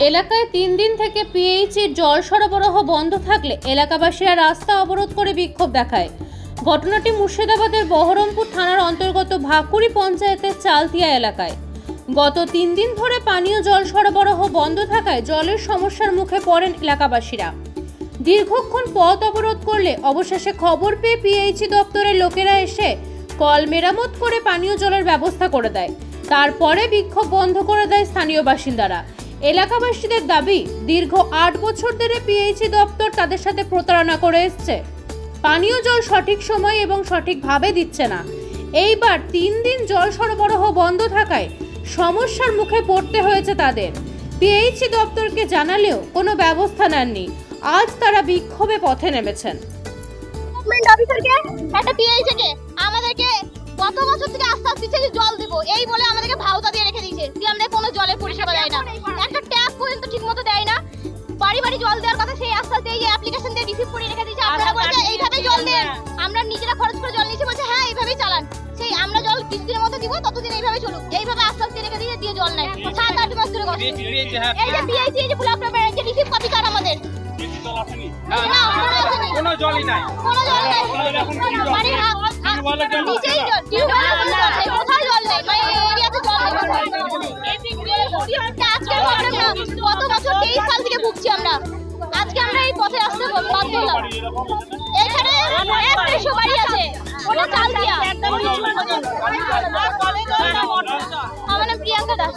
এলাকায় 3 দিন থেকে পিএইচির জল সরবরাহ বন্ধ থাকলে এলাকাবাসীরা রাস্তা অবরোধ করে বিক্ষোভ দেখায়। ঘটনাটি মুর্শিদাবাদের বহরমপুর থানার অন্তর্গত ভাকুড়ি পঞ্চায়েতের চালতিয়া এলাকায়। গত 3 দিন ধরে পানীয় জল সরবরাহ বন্ধ থাকায় জলের সমস্যার মুখে পড়েন এলাকাবাসীরা। দীর্ঘক্ষণ পথ অবরোধ করলে অবশেষে খবর পেয়ে পিএইচি দপ্তরের লোকেরা এসে কল মেরামত করে পানীয় জলের ব্যবস্থা করে দেয়। তারপরে বিক্ষোভ বন্ধ করে দেয় স্থানীয় বাসিন্দারা। এলাকাবাসীদের দাবি, দীর্ঘ 8 বছর ধরে পিএইচি দপ্তর তাদের সাথে প্রতারণা করে এসছে। পানীয় জল সঠিক সময় এবং সঠিকভাবে দিচ্ছে না। এইবার 3 দিন জল সরবরাহ বন্ধ থাকায় সমস্যার মুখে পড়তে হয়েছে তাদের। পিএইচি দপ্তরকে জানালেও কোনো ব্যবস্থা নেননি। আজ তারা বিক্ষোভে পথে নেমেছেন। আমাদেরকে কত বছর থেকে আশ্বাস দিচ্ছে যে জল দেবো, এই বলে আমাদেরকে ভাওতা দিয়ে রেখে দিয়েছে যে আমরা কোনো জলের পরিষেবা দেয় না, একটা ট্যাপ পর্যন্ত ঠিক মতো দেয় না। বাড়ি বাড়ি জল দেওয়ার কথা সেই আশ্বাস দিয়ে অ্যাপ্লিকেশন দিয়ে রিসিভ করে রেখে দিয়েছে। আপনারা বলছে এইভাবেই জল দেন, আমরা নিজেরা খরচ করে জল নিচ্ছি, বলছে হ্যাঁ এইভাবেই চালান। সেই আমরা জল কিছুদিনের মতো দিব, ততদিন এইভাবে চলুক, এইভাবে আশ্বাস দিয়ে রেখে দিয়ে দিয়ে জল নেয়। 7-8 মাস ধরে এই যে পিএইচি এই যে ব্লক নাম্বার যে রিসিভ কপি কার্ড আমাদের কোনো জলই নাই, কোনো জল নাই, মানে নিচেই কোথায় জল নেই, মানে এরিয়াতে জল নেই। আজকে কত বছর 23 সাল থেকে ভুগছি আমরা, আজকে আমরা এই পথে আসতে বাধ্য হলাম। এখানে 100 বাড়ি আছে, ওটা চাল দিয়া। আমার নাম প্রিয়াঙ্কা দাস।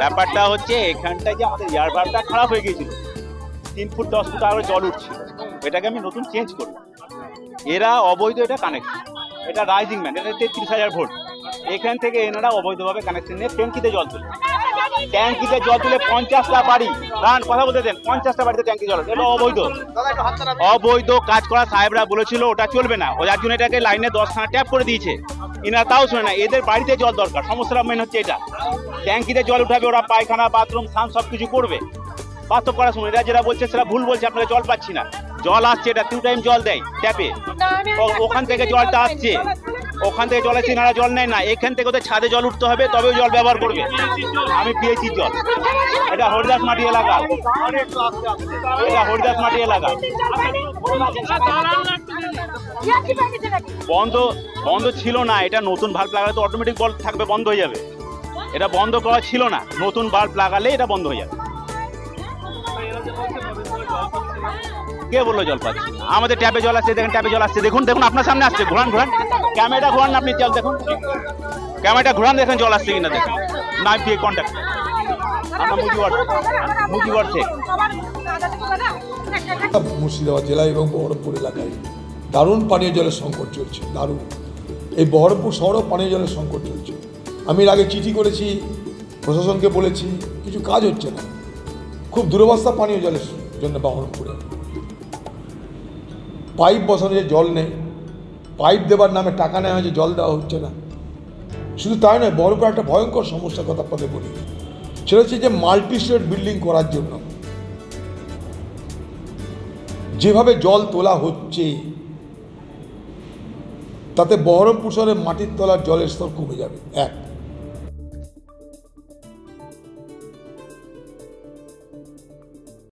ব্যাপারটা হচ্ছে এখানটায় যে আমাদের এয়ার ভাল্বটা খারাপ হয়ে গিয়েছিল, 3 ফুট 10 ফুট আগে জল উঠছিল, এটাকে আমি নতুন চেঞ্জ করব। এরা অবৈধ এটা কানেকশন, এটা রাইজিং ম্যান, এটা 33,000 ভোল্ট। এখান থেকে এনারা অবৈধভাবে কানেকশন নিয়ে ট্যাঙ্কিতে জল তুলে, ট্যাঙ্কিতে জল তুলে 50টা বাড়ি, কারণ কথা বলতে দেন, 50টা বাড়িতে ট্যাঙ্কি জল, এটা অবৈধ। অবৈধ কাজ করা সাহেবরা বলেছিল ওটা চলবে না, ও যার জন্য এটাকে লাইনে 10খানা ট্যাপ করে দিয়েছে। এনারা তাও শোনে না, এদের বাড়িতে জল দরকার। সমস্যাটা মেন হচ্ছে এটা, ট্যাঙ্কিতে জল উঠাবে, ওরা পায়খানা বাথরুম স্নান সব কিছু করবে। বাস্তব করা শুনে এরা যেটা বলছে সেটা ভুল বলছে, আপনারা জল পাচ্ছি না। জল আসছে, এটা 2 টাইম জল দেয় ট্যাপে, ওখান থেকে জলটা আসছে, ওখান থেকে জল আসছে, এনারা জল নেয় না। এখান থেকে ওদের ছাদে জল উঠতে হবে, তবেও জল ব্যবহার করবে। আমি পেয়েছি জল, এটা হরিদাস মাটি এলাকা, এটা হরিদাস মাটি এলাকা। বন্ধ ছিল না, এটা নতুন ভাল্ব লাগালে তো অটোমেটিক বল থাকবে, বন্ধ হয়ে যাবে। এটা বন্ধ করা ছিল না, নতুন বাল্ব লাগালে এটা বন্ধ হয়ে যাবে। কে বললো জল পাচ্ছে? আমাদের ট্যাপে জল আসছে, দেখেন ট্যাপে জল আসছে, দেখুন দেখুন আপনার সামনে আসছে। ঘোরান ঘোরান, ক্যামেরাটা ঘোরান, আপনি জল দেখুন, ক্যামেরাটা ঘোরান, দেখেন জল আসছে কিনা দেখুন। না দিয়ে কন্ট্যাক্ট আমরা মুজিবর শেখ, মুর্শিদাবাদ জেলা এবং বহরমপুর এলাকায় দারুণ পানীয় জলের সংকট চলছে, দারুণ। এই বহরমপুর শহরেও পানীয় জলের সংকট চলছে। আমি এর আগে চিঠি করেছি, প্রশাসনকে বলেছি, কিছু কাজ হচ্ছে না। খুব দুরবস্থা পানীয় জলের জন্য বহরমপুরে। পাইপ বসানো, যে জল নেই, পাইপ দেবার নামে টাকা নেওয়া হয়েছে, জল দেওয়া হচ্ছে না। শুধু তাই নয়, বহরমপুরে একটা ভয়ঙ্কর সমস্যার কথা আপনাদের বলি, সেটা হচ্ছে যে মাল্টি স্টোরেজ বিল্ডিং করার জন্য যেভাবে জল তোলা হচ্ছে, তাতে বহরমপুর শহরে মাটির তলার জলের স্তর কমে যাবে। 1